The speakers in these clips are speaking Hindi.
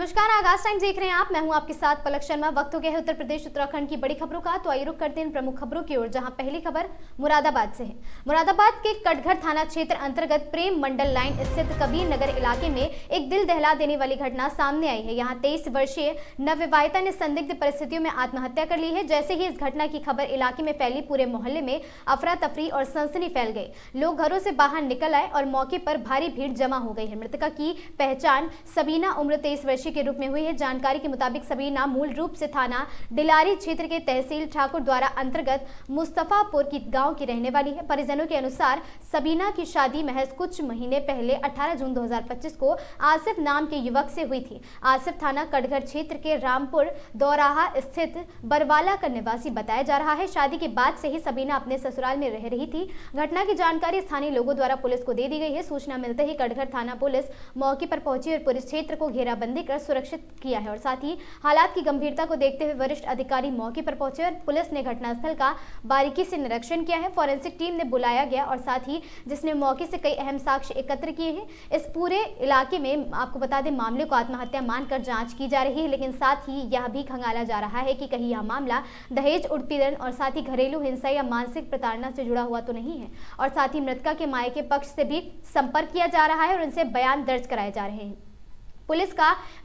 नमस्कार, आगाज टाइम्स देख रहे हैं आप। मैं हूं आपके साथ पलक शर्मा। वक्त हो गया है उत्तर प्रदेश उत्तराखंड की बड़ी खबरों का, तो आइए रुक करते हैं इन प्रमुख खबरों की ओर, जहां पहली खबर मुरादाबाद से है। मुरादाबाद के कटघर थाना क्षेत्र अंतर्गत प्रेम मंडल लाइन स्थित कबीर नगर इलाके में एक दिल दहला देने वाली घटना सामने आई है। यहाँ 23 वर्षीय नवविवाहिता ने संदिग्ध परिस्थितियों में आत्महत्या कर ली है। जैसे ही इस घटना की खबर इलाके में फैली, पूरे मोहल्ले में अफरा तफरी और सनसनी फैल गई। लोग घरों से बाहर निकल आए और मौके पर भारी भीड़ जमा हो गई है। मृतका की पहचान सबीना उम्र 23 वर्ष के रूप में हुई है। जानकारी के मुताबिक सबीना मूल रूप से थाना डिलारी क्षेत्र के तहसील ठाकुर द्वारा अंतर्गत मुस्तफापुर की गांव की रहने वाली है। परिजनों के अनुसार सबीना की शादी महज कुछ महीने पहले 18 जून 2025 को आसिफ नाम के युवक से हुई थी। आसिफ थाना कटघर क्षेत्र के रामपुर दौराहा स्थित बरवाला का निवासी बताया जा रहा है। शादी के बाद से ही सबीना अपने ससुराल में रह रही थी। घटना की जानकारी स्थानीय लोगों द्वारा पुलिस को दे दी गई है। सूचना मिलते ही कटघर थाना पुलिस मौके पर पहुंची और पूरे क्षेत्र को घेराबंदी कर सुरक्षित किया है और साथ ही हालात की गंभीरता को देखते हुए वरिष्ठ अधिकारी मौके पर पहुंचे और पुलिस ने घटनास्थल का बारीकी से निरीक्षण किया है। फॉरेंसिक टीम ने बुलाया गया और साथ ही जिसने मौके से कई अहम साक्ष्य एकत्र किए हैं। इस पूरे इलाके में आपको बता दें, मामले को आत्महत्या मानकर जांच की जा रही है, लेकिन साथ ही यह भी खंगाला जा रहा है कि कहीं यह मामला दहेज उत्पीड़न और साथ ही घरेलू हिंसा या मानसिक प्रताड़ना से जुड़ा हुआ तो नहीं है। और साथ ही मृतका के मायके पक्ष से भी संपर्क किया जा रहा है और उनसे बयान दर्ज कराए जा रहे हैं।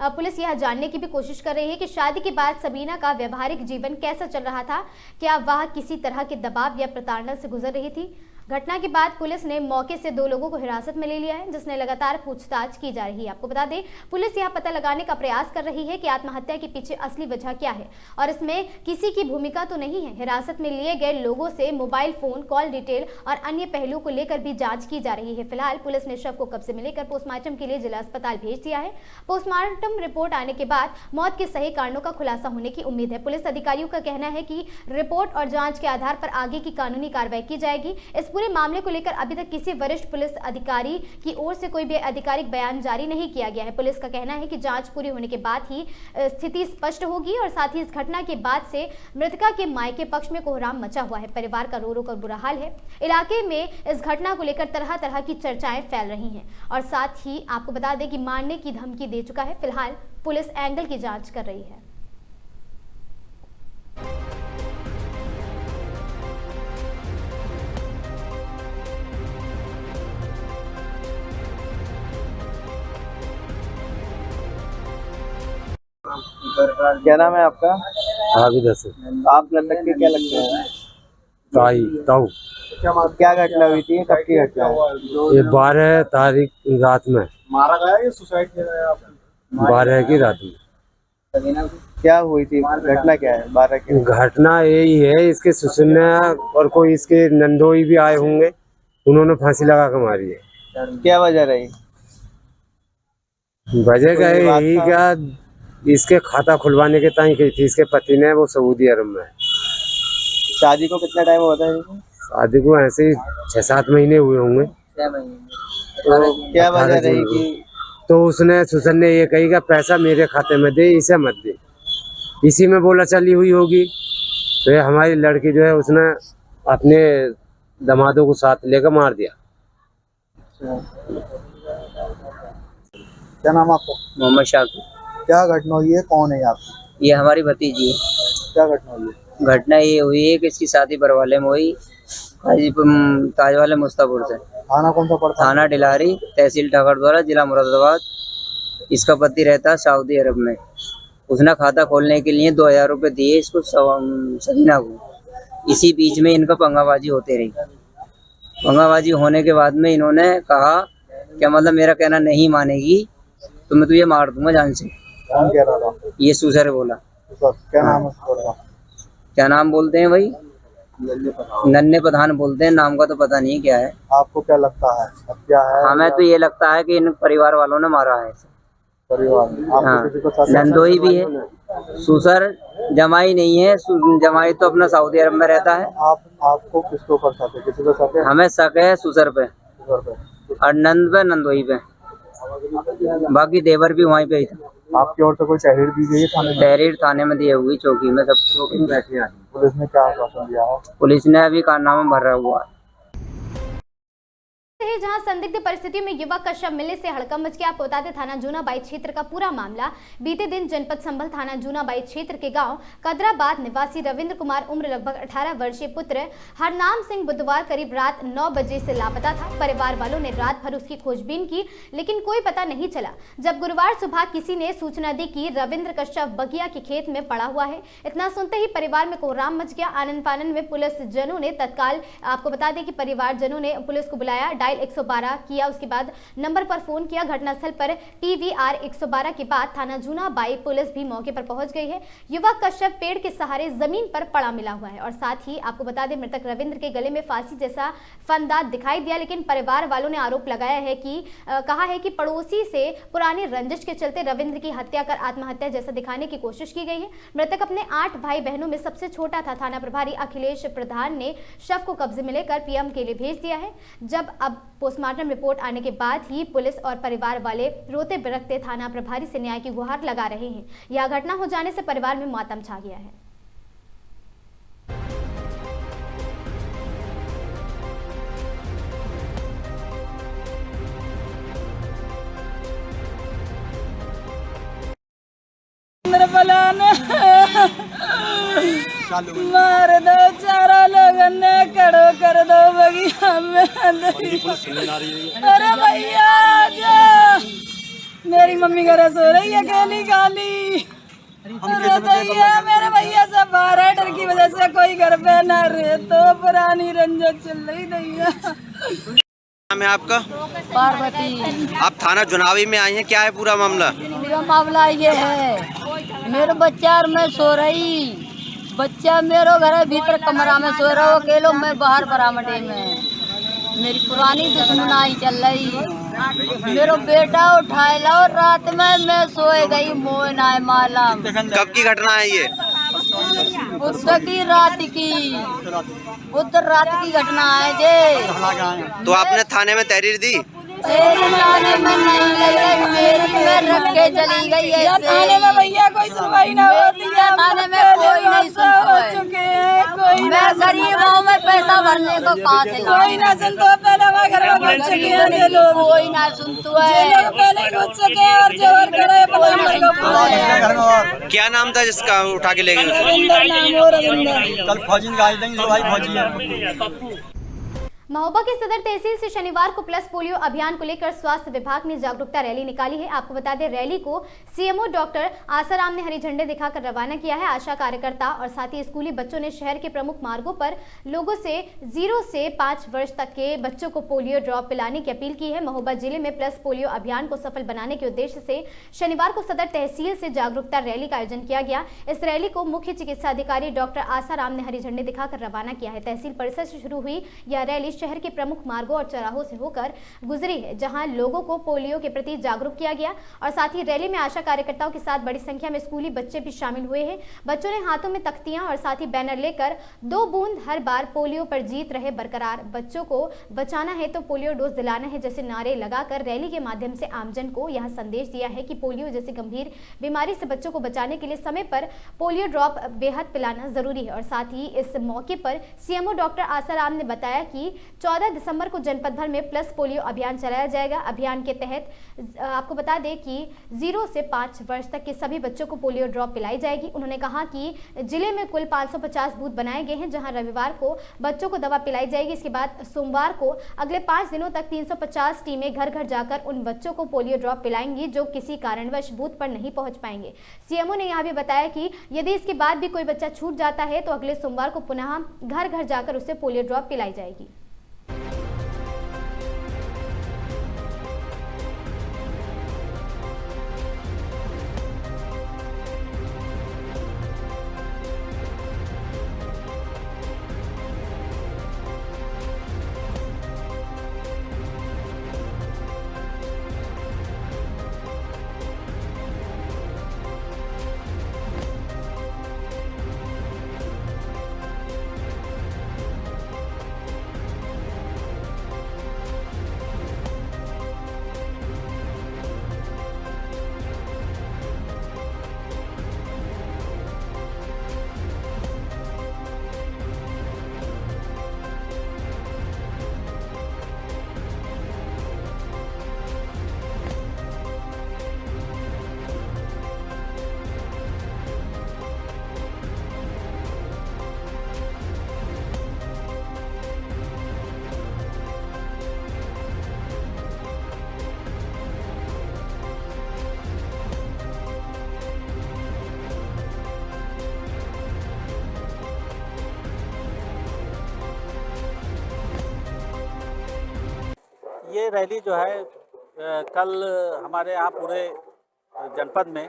पुलिस यह जानने की भी कोशिश कर रही है कि शादी के बाद सबीना का व्यवहारिक जीवन कैसा चल रहा था। क्या वह किसी तरह के दबाव या प्रताड़ना से गुजर रही थी। घटना के बाद पुलिस ने मौके से 2 लोगों को हिरासत में ले लिया है, जिसने लगातार पूछताछ की जा रही है। आपको बता दें, पुलिस यह पता लगाने का प्रयास कर रही है कि आत्महत्या के पीछे असली वजह क्या है और इसमें किसी की भूमिका तो नहीं है। हिरासत में लिए गए लोगों से मोबाइल फोन, कॉल डिटेल और अन्य पहलुओं को लेकर भी जांच की जा रही है। फिलहाल पुलिस ने शव को कब्जे में लेकर पोस्टमार्टम के लिए जिला अस्पताल भेज दिया है। पोस्टमार्टम रिपोर्ट आने के बाद मौत के सही कारणों का खुलासा होने की उम्मीद है। पुलिस अधिकारियों का कहना है कि रिपोर्ट और जांच के आधार पर आगे की कानूनी कार्रवाई की जाएगी। इस पूरे मामले को लेकर अभी तक किसी वरिष्ठ पुलिस अधिकारी की ओर से कोई भी आधिकारिक बयान जारी नहीं किया गया है। पुलिस का कहना है कि जांच पूरी होने के बाद ही स्थिति स्पष्ट होगी और साथ ही इस घटना के बाद से मृतका के मायके पक्ष में कोहराम मचा हुआ है। परिवार का रो रो कर बुरा हाल है। इलाके में इस घटना को लेकर तरह तरह की चर्चाएं फैल रही हैं और साथ ही आपको बता दें कि मारने की धमकी दे चुका है। फिलहाल पुलिस एंगल की जांच कर रही है। क्या नाम है आपका? हामिद हसन। आप लड़के के क्या लगते हैं? ताऊ। क्या घटना हुई थी? कब की घटना है? ये 12 तारीख रात में, मारा गया या सुसाइड किया गया? 12 की रात में। क्या हुई थी? घटना क्या है? 12 की घटना यही है, इसके ससुर ने और कोई इसके नंदोई भी आए होंगे, उन्होंने फांसी लगा के मारी है। क्या वजह रही? वजह क्या है, यही क्या, इसके खाता खुलवाने के टाइम की थी। इसके पति ने, वो सऊदी अरब में है। शादी को कितना टाइम होता है? शादी को ऐसे ही 6-7 महीने हुए होंगे। 6 महीने। तो क्या वजह रही कि तो उसने, ससुर ने ये कही कि पैसा मेरे खाते में दे, इसे मत दे। इसी में बोला चली हुई होगी। तो ये हमारी लड़की जो है, उसने अपने दामादों को साथ लेकर मार दिया। क्या नाम आपका? मोहम्मद शाकिर। क्या घटना हुई है? कौन है आप? ये हमारी भतीजी है। क्या घटना हुई है? घटना ये हुई है कि इसकी शादी बरवाले में हुई, ताज वाले मुस्तापुर से। थाना कौन सा पड़ता है? थाना डिलारी, तहसील ठाकुर द्वारा, जिला मुरादाबाद। इसका पति रहता है सऊदी अरब में। उसने खाता खोलने के लिए 2000 रुपये दिए इसको, सबीना को। इसी बीच में इनका पंगाबाजी होते रही। पंगाबाजी होने के बाद में इन्होंने कहा क्या मतलब मेरा कहना नहीं मानेगी तो मैं तुझे मार दूंगा जान से। कौन कह रहा था? ये सुसर बोला। क्या नाम है उसका? क्या नाम बोलते हैं भाई? नन्हे प्रधान बोलते हैं, नाम का तो पता नहीं क्या है। आपको क्या लगता है अब क्या है? हमें तो ये लगता है कि इन परिवार वालों ने मारा है इसे। परिवार में आपको हाँ, किसी को साथ? नंदोई भी है। सुसर जमाई नहीं है, जमाई तो अपना सऊदी अरब में रहता है। आपको किसके ऊपर शक है? किसी को शक है? हमें शक है सुसर पे किधर पे? और नंद पे, नंदोई पे। बाकी देवर भी वहीं पे ही था। आपकी ओर से कोई तहरीर दी गई है थाने में? तहरीर थाने में दी हुई, चौकी में सब। पुलिस ने क्या आश्वासन दिया है? पुलिस ने अभी कारनामा भरा हुआ है। से है, जहां संदिग्ध परिस्थितियों में युवक का शव मिलने से हड़कंप मच गया। आपको बता दें, थाना जूनाबाई क्षेत्र का पूरा मामला बीते दिन जनपद संभल थाना जूनाबाई क्षेत्र के गांव कदराबाद निवासी रविंद्र कुमार उम्र लगभग 18 वर्षीय पुत्र हरनाम सिंह बुधवार करीब रात 9 बजे से लापता था। परिवार वालों ने रात भर उसकी खोजबीन की, लेकिन कोई पता नहीं चला। जब गुरुवार सुबह किसी ने सूचना दी कि रविंद्र का शव बगिया के खेत में पड़ा हुआ है, इतना सुनते ही परिवार में कोहराम मच गया। आनंद फानन में पुलिस जनों ने तत्काल, आपको बता दें कि परिवार जनों ने पुलिस को बुलाया, डायल 112 किया, उसके बाद नंबर पर फोन किया। घटनास्थल पर TVR 112 के बाद थाना जूनाबाई पुलिस भी मौके पर पहुंच गई है। युवक का शव पेड़ के सहारे जमीन पर पड़ा मिला हुआ है और साथ ही आपको बता दें, मृतक रविंद्र के गले में फांसी जैसा फंदा दिखाई दिया, लेकिन परिवार वालों ने आरोप लगाया है कि कहा है कि पड़ोसी से पुरानी रंजिश के चलते रविंद्र की हत्या कर आत्महत्या जैसा दिखाने की कोशिश की गई है। मृतक अपने 8 भाई बहनों में सबसे छोटा था। थाना प्रभारी अखिलेश प्रधान ने शव को कब्जे में लेकर PM के लिए भेज दिया है। जब अब पोस्टमार्टम रिपोर्ट आने के बाद ही पुलिस और परिवार वाले रोते बिलखते थाना प्रभारी से न्याय की गुहार लगा रहे हैं। यह घटना हो जाने से परिवार में मातम छा गया है। मार दो चारों लोगों ने, खड़ो कर दो बगिया में। अरे भैया आजा, मेरी मम्मी घर सो रही है गाली गाली। अरे भैया, मेरे भैया सब बाहर है, डर की वजह से कोई घर पे ना रहे, तो पुरानी रंजिश चल रही भैया। नाम है आपका? पार्वती। आप थाना जुनावी में आई हैं, क्या है पूरा मामला? मेरा मामला ये है, मेरे बच्चा और मैं सो रही, बच्चा मेरे घर है भीतर कमरा में सो रहा हो, अकेलो मैं बाहर बरामदे में। मेरी पुरानी दुश्मनाई चल रही, मेरा बेटा उठाए ला और रात में मैं सोए गई मोह नाय मालम। कब की घटना है ये? बुध की रात की, बुध रात की घटना है जे। तो आपने थाने में तहरीर दी? थाने में नहीं गई, मेरी में रख के चली गई है। थाने में भैया कोई सुनवाई ना होती है, थाने में कोई नहीं सुनता है। कोई मैं गरीब हूँ, मैं पैसा भरने को कहाँ से लाऊं? कोई ना सुनता है, पहले हमारे घर में घुस चुके हैं लोग, कोई ना सुनता है। पहले घुस चुके हैं और जोर करे, क्या नाम था जिसका उठा के ले गए? रविंदर नाम हो, रविंदर। कल फौजी निकाल देंगे, भाई फौजी है। महोबा के सदर तहसील से शनिवार को प्लस पोलियो अभियान को लेकर स्वास्थ्य विभाग ने जागरूकता रैली निकाली है। आपको बता दें, रैली को CMO डॉक्टर आसाराम ने हरी झंडे दिखाकर रवाना किया है। आशा कार्यकर्ता और साथ ही स्कूली बच्चों ने शहर के प्रमुख मार्गों पर लोगों से 0 से 5 वर्ष तक के बच्चों को पोलियो ड्रॉप पिलाने की अपील की है। महोबा जिले में प्लस पोलियो अभियान को सफल बनाने के उद्देश्य से शनिवार को सदर तहसील से जागरूकता रैली का आयोजन किया गया। इस रैली को मुख्य चिकित्सा अधिकारी डॉक्टर आसाराम ने हरी झंडे दिखाकर रवाना किया है। तहसील परिसर से शुरू हुई यह रैली शहर के प्रमुख मार्गों और चौराहों से होकर गुजरी है, जहां लोगों को पोलियो के प्रति जागरूक किया गया और साथ ही रैली में आशा कार्यकर्ताओं के साथ बड़ी संख्या में स्कूली बच्चे भी शामिल हुए हैं। बच्चों ने हाथों में तख्तियां और साथ ही बैनर लेकर 2 बूंद हर बार पोलियो पर जीत रहे बरकरार, बच्चों को बचाना है तो पोलियो डोज दिलाना है जैसे नारे लगाकर रैली के माध्यम से आमजन को यह संदेश दिया है कि पोलियो जैसी गंभीर बीमारी से बच्चों को बचाने के लिए समय पर पोलियो ड्रॉप बेहद पिलाना जरूरी है। और साथ ही इस मौके पर CMO डॉक्टर आसाराम ने बताया कि 14 दिसंबर को जनपद भर में प्लस पोलियो अभियान चलाया जाएगा। अभियान के तहत आपको बता दें कि 0 से 5 वर्ष तक के सभी बच्चों को पोलियो ड्रॉप पिलाई जाएगी। उन्होंने कहा कि जिले में कुल 550 बूथ बनाए गए हैं, जहां रविवार को बच्चों को दवा पिलाई जाएगी। इसके बाद सोमवार को अगले 5 दिनों तक 350 टीमें घर घर जाकर उन बच्चों को पोलियो ड्रॉप पिलाएंगी जो किसी कारणवश बूथ पर नहीं पहुंच पाएंगे। CMO ने यह भी बताया कि यदि इसके बाद भी कोई बच्चा छूट जाता है तो अगले सोमवार को पुनः घर घर जाकर उसे पोलियो ड्रॉप पिलाई जाएगी। ये रैली जो है कल हमारे यहाँ पूरे जनपद में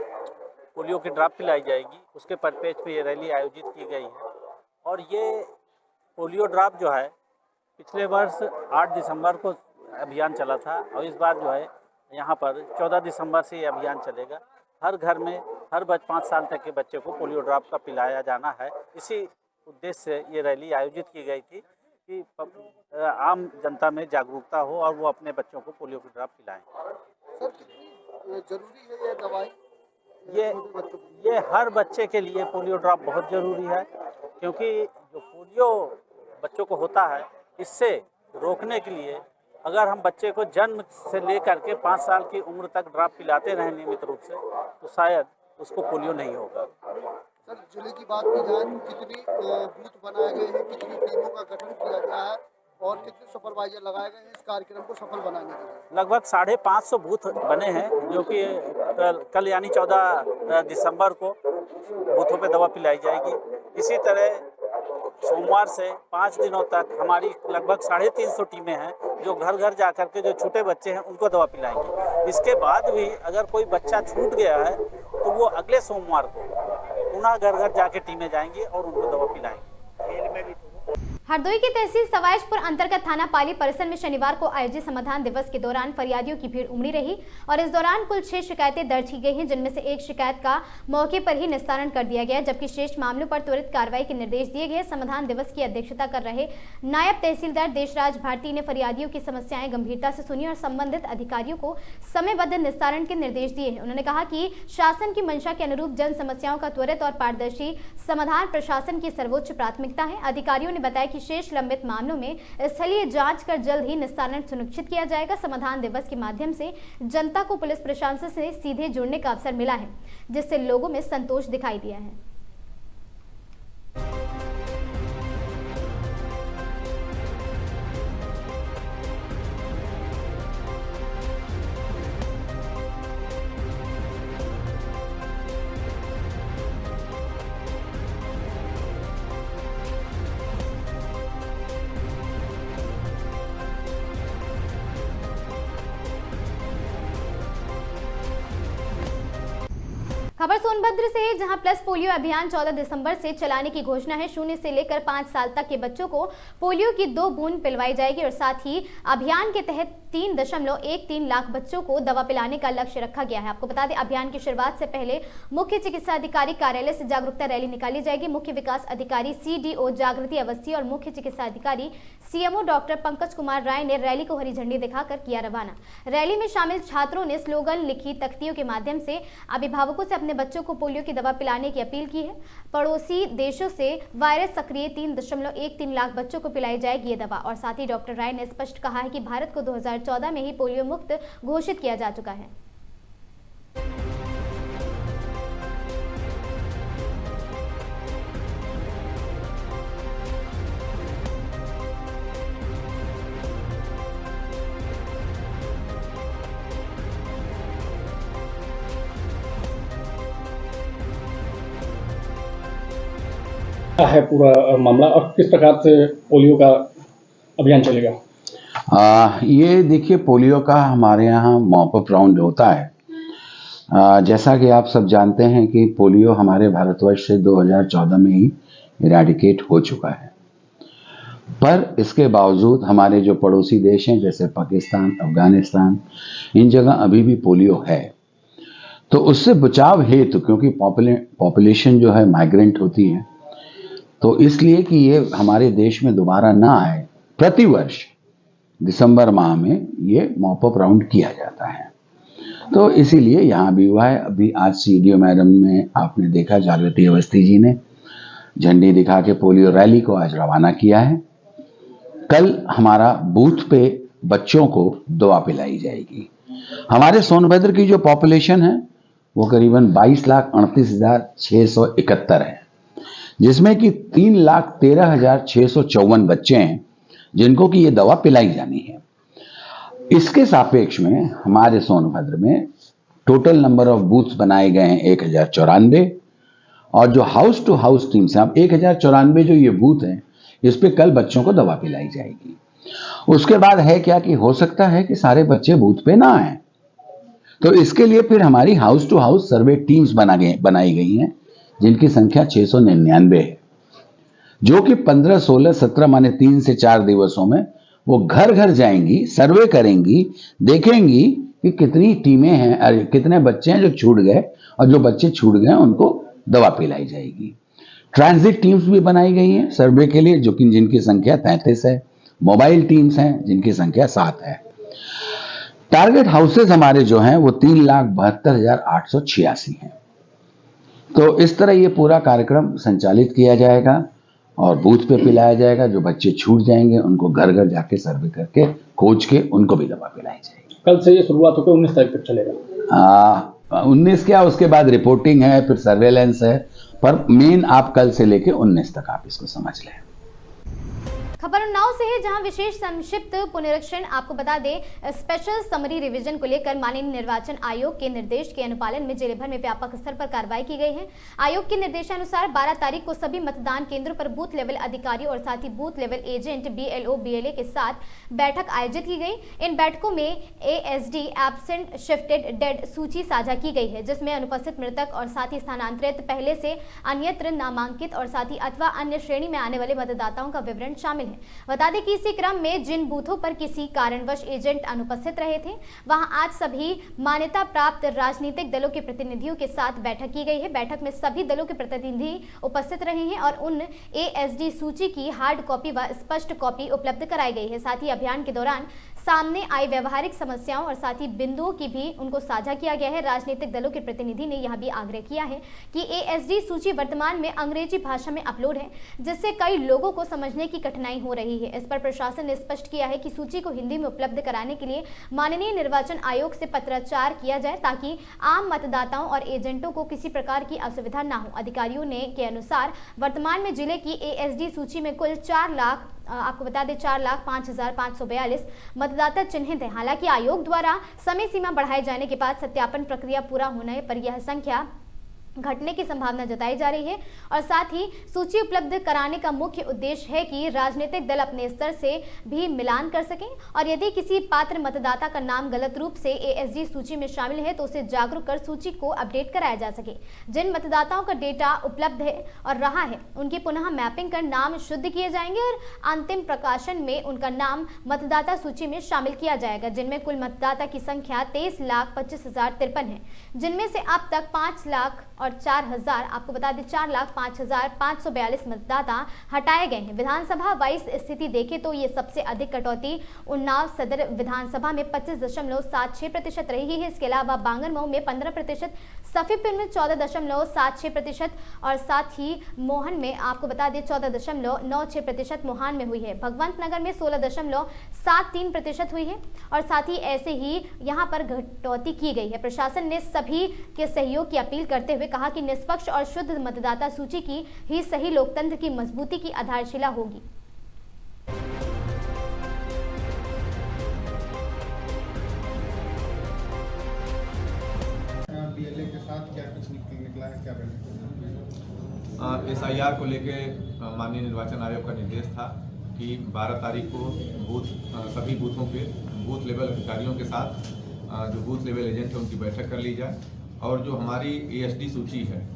पोलियो की ड्रॉप पिलाई जाएगी, उसके परिप्रेक्ष्य में ये रैली आयोजित की गई है। और ये पोलियो ड्रॉप जो है पिछले वर्ष 8 दिसंबर को अभियान चला था और इस बार जो है यहाँ पर 14 दिसंबर से ये अभियान चलेगा। हर घर में हर 5 साल तक के बच्चे को पोलियो ड्रॉप का पिलाया जाना है। इसी उद्देश्य से ये रैली आयोजित की गई थी कि आम जनता में जागरूकता हो और वो अपने बच्चों को पोलियो की ड्रॉप पिलाएं। सर, कितनी जरूरी है ये दवाई? ये हर बच्चे के लिए पोलियो ड्रॉप बहुत ज़रूरी है, क्योंकि जो पोलियो बच्चों को होता है इससे रोकने के लिए अगर हम बच्चे को जन्म से लेकर के 5 साल की उम्र तक ड्रॉप पिलाते रहें नियमित रूप से, तो शायद उसको पोलियो नहीं होगा। सर, जिले की बात की जाए तो कितनी बूथ बनाए गए हैं, कितनी टीमों का गठन किया गया है और कितने सुपरवाइजर लगाए गए हैं इस कार्यक्रम को सफल बनाने के लिए? लगभग 550 बूथ बने हैं, जो कि कल यानी 14 दिसंबर को बूथों पे दवा पिलाई जाएगी। इसी तरह सोमवार से 5 दिनों तक हमारी लगभग 350 टीमें हैं जो घर घर जा कर के जो छोटे बच्चे हैं उनको दवा पिलाएंगे। इसके बाद भी अगर कोई बच्चा छूट गया है तो वो अगले सोमवार को पुनः घर घर जाके टीमें जाएंगी और उनको दवा पिलाएंगी। खेल में भी हरदोई की तहसील सवाईशपुर अंतर्गत थाना पाली परिसर में शनिवार को आयोजित समाधान दिवस के दौरान फरियादियों की भीड़ उमड़ी रही और इस दौरान कुल 6 शिकायतें दर्ज की गई हैं, जिनमें से एक शिकायत का मौके पर ही निस्तारण कर दिया गया, जबकि शेष मामलों पर त्वरित कार्रवाई के निर्देश दिए गए। समाधान दिवस की अध्यक्षता कर रहे नायब तहसीलदार देशराज भारती ने फरियादियों की समस्याएं गंभीरता से सुनी और संबंधित अधिकारियों को समयबद्ध निस्तारण के निर्देश दिए हैं। उन्होंने कहा कि शासन की मंशा के अनुरूप जन समस्याओं का त्वरित और पारदर्शी समाधान प्रशासन की सर्वोच्च प्राथमिकता है। अधिकारियों ने बताया कि शेष लंबित मामलों में स्थलीय जांच कर जल्द ही निस्तारण सुनिश्चित किया जाएगा। समाधान दिवस के माध्यम से जनता को पुलिस प्रशासन से सीधे जुड़ने का अवसर मिला है, जिससे लोगों में संतोष दिखाई दिया है। खबर सोनभद्र से है, जहां प्लस पोलियो अभियान 14 दिसंबर से चलाने की घोषणा है। 0 से लेकर 5 साल तक के बच्चों को पोलियो की 2 बूंद पिलवाई जाएगी और साथ ही अभियान के तहत 3.13 लाख बच्चों को दवा पिलाने का लक्ष्य रखा गया है। आपको बता दें, अभियान की शुरुआत से पहले मुख्य चिकित्सा अधिकारी कार्यालय से जागरूकता रैली निकाली जाएगी। मुख्य विकास अधिकारी CDO जागृति अवस्थी और मुख्य चिकित्सा अधिकारी CMO डॉक्टर पंकज कुमार राय ने रैली को हरी झंडी दिखाकर किया रवाना। रैली में शामिल छात्रों ने स्लोगन लिखी तख्तियों के माध्यम से अभिभावकों से अपने बच्चों को पोलियो की दवा पिलाने की अपील की है। पड़ोसी देशों से वायरस सक्रिय 3.13 लाख बच्चों को पिलाई जाएगी ये दवा। और साथ ही डॉक्टर राय ने स्पष्ट कहा है कि भारत को 2014 में ही पोलियो मुक्त घोषित किया जा चुका है। है पूरा मामला और किस प्रकार से पोलियो का अभियान चलेगा? ये देखिए, पोलियो का हमारे यहाँ मॉपअप राउंड होता है। जैसा कि आप सब जानते हैं कि पोलियो हमारे भारतवर्ष से 2014 में ही इरेडिकेट हो चुका है, पर इसके बावजूद हमारे जो पड़ोसी देश हैं जैसे पाकिस्तान, अफगानिस्तान, इन जगह अभी भी पोलियो है। तो उससे बचाव हेतु, क्योंकि पॉपुलेशन जो है माइग्रेंट होती है, तो इसलिए कि ये हमारे देश में दोबारा ना आए, प्रतिवर्ष दिसंबर माह में ये मॉपअप राउंड किया जाता है। तो इसीलिए यहाँ भी हुआ है। अभी आज CDO मैडम में आपने देखा, जागृति अवस्थी जी ने झंडी दिखा के पोलियो रैली को आज रवाना किया है। कल हमारा बूथ पे बच्चों को दवा पिलाई जाएगी। हमारे सोनभद्र की जो पॉपुलेशन है वो करीबन 22,38,671 है, जिसमें कि 3,13,654 बच्चे हैं जिनको कि ये दवा पिलाई जानी है। इसके सापेक्ष में हमारे सोनभद्र में टोटल नंबर ऑफ बूथ्स बनाए गए हैं 1094, और जो हाउस टू हाउस टीम्स हैं, अब 1094 जो ये बूथ हैं, इस पे कल बच्चों को दवा पिलाई जाएगी। उसके बाद है क्या कि हो सकता है कि सारे बच्चे बूथ पे ना आए, तो इसके लिए फिर हमारी house to house survey teams बनाई गई हैं, जिनकी संख्या 699 है, जो कि 15, 16, 17 माने 3 से 4 दिवसों में वो घर घर जाएंगी, सर्वे करेंगी, देखेंगी कि कितनी टीमें हैं, कितने बच्चे हैं जो छूट गए, और जो बच्चे छूट गए उनको दवा पिलाई जाएगी। ट्रांजिट टीम्स भी बनाई गई हैं सर्वे के लिए, जो कि जिनकी संख्या 33 है। मोबाइल टीम्स हैं जिनकी संख्या 7 है। टारगेट हाउसेज हमारे जो हैं वो 3,72,886 हैं। तो इस तरह ये पूरा कार्यक्रम संचालित किया जाएगा और बूथ पे पिलाया जाएगा। जो बच्चे छूट जाएंगे उनको घर घर जाके सर्वे करके खोज के उनको भी दवा पिलाई जाएगी। कल से ये शुरुआत होकर 19 तारीख तक चलेगा। 19 क्या, उसके बाद रिपोर्टिंग है, फिर सर्वेलेंस है, पर मेन आप कल से लेके 19 तक आप इसको समझ लें। खबर उन्नाव से है, जहां विशेष संक्षिप्त पुनरीक्षण आपको बता दें, स्पेशल समरी रिवीजन को लेकर माननीय निर्वाचन आयोग के निर्देश के अनुपालन में जिले भर में व्यापक स्तर पर कार्रवाई की गई है। आयोग के निर्देशानुसार 12 तारीख को सभी मतदान केंद्रों पर बूथ लेवल अधिकारी और साथ ही booth level agent BLO BLA के साथ बैठक आयोजित की गई। इन बैठकों में ASD एब्सेंट शिफ्टेड डेड सूची साझा की गई है, जिसमें अनुपस्थित मृतक और साथ ही स्थानांतरित, पहले से अन्यत्र नामांकित और साथ ही अथवा अन्य श्रेणी में आने वाले मतदाताओं का विवरण शामिल है। बता दें कि इसी क्रम में जिन बूथों पर किसी कारणवश एजेंट अनुपस्थित रहे थे, वहां आज सभी मान्यता प्राप्त राजनीतिक दलों के प्रतिनिधियों के साथ बैठक की गई है। बैठक में सभी दलों के प्रतिनिधि उपस्थित रहे हैं और उन ASD सूची की हार्ड कॉपी व स्पष्ट कॉपी उपलब्ध कराई गई है। साथ ही अभियान के दौरान सामने आई व्यवहारिक समस्याओं और साथ ही बिंदुओं की भी उनको साझा किया गया है। राजनीतिक दलों के प्रतिनिधि ने यह भी आग्रह किया है कि ASD सूची वर्तमान में अंग्रेजी भाषा में अपलोड है, जिससे कई लोगों को समझने की कठिनाई हो रही है। इस पर प्रशासन ने स्पष्ट किया है कि सूची को हिंदी में उपलब्ध कराने के लिए माननीय निर्वाचन आयोग से पत्राचार किया जाए, ताकि आम मतदाताओं और एजेंटों को किसी प्रकार की असुविधा न हो। अधिकारियों ने के अनुसार वर्तमान में जिले की ASD सूची में कुल 4,05,542 मतदाता चिन्हित है। हालांकि आयोग द्वारा समय सीमा बढ़ाए जाने के बाद सत्यापन प्रक्रिया पूरा होने पर यह संख्या घटने की संभावना जताई जा रही है और साथ ही सूची उपलब्ध कराने का मुख्य उद्देश्य है कि राजनीतिक दल अपने स्तर से भी मिलान कर सकें और यदि किसी पात्र मतदाता का नाम गलत रूप से ASD सूची में शामिल है तो उसे जागरूक कर सूची को अपडेट कराया जा सके। जिन मतदाताओं का डेटा उपलब्ध है और रहा है उनकी पुनः मैपिंग कर नाम शुद्ध किए जाएंगे और अंतिम प्रकाशन में उनका नाम मतदाता सूची में शामिल किया जाएगा, जिनमें कुल मतदाता की संख्या 23,25,053 है, जिनमें से अब तक 5,04,000 आपको बता दें 4,05,542 मतदाता हटाए गए हैं। विधानसभा वाइज स्थिति देखें तो ये सबसे अधिक कटौती उन्नाव सदर विधानसभा में 25.76% रही है। इसके अलावा बांगरमऊ में 15%, सफीपुर में 14.76% और साथ ही मोहन में आपको बता दें 14.96% मोहान में हुई है। भगवंत नगर में 16.73% हुई है और साथ ही ऐसे ही यहाँ पर कटौती की गई है। प्रशासन ने सभी के सहयोग की अपील करते हुए कहा कि निष्पक्ष और शुद्ध मतदाता सूची की ही सही लोकतंत्र की मजबूती की आधारशिला होगी। BLA के साथ क्या कुछ निकला है, क्या SIR को लेके माननीय निर्वाचन आयोग का निर्देश था कि 12 तारीख को सभी बूथों पे बूथ लेवल अधिकारियों के साथ जो बूथ लेवल एजेंट है उनकी बैठक कर ली जाए और जो हमारी ASD सूची है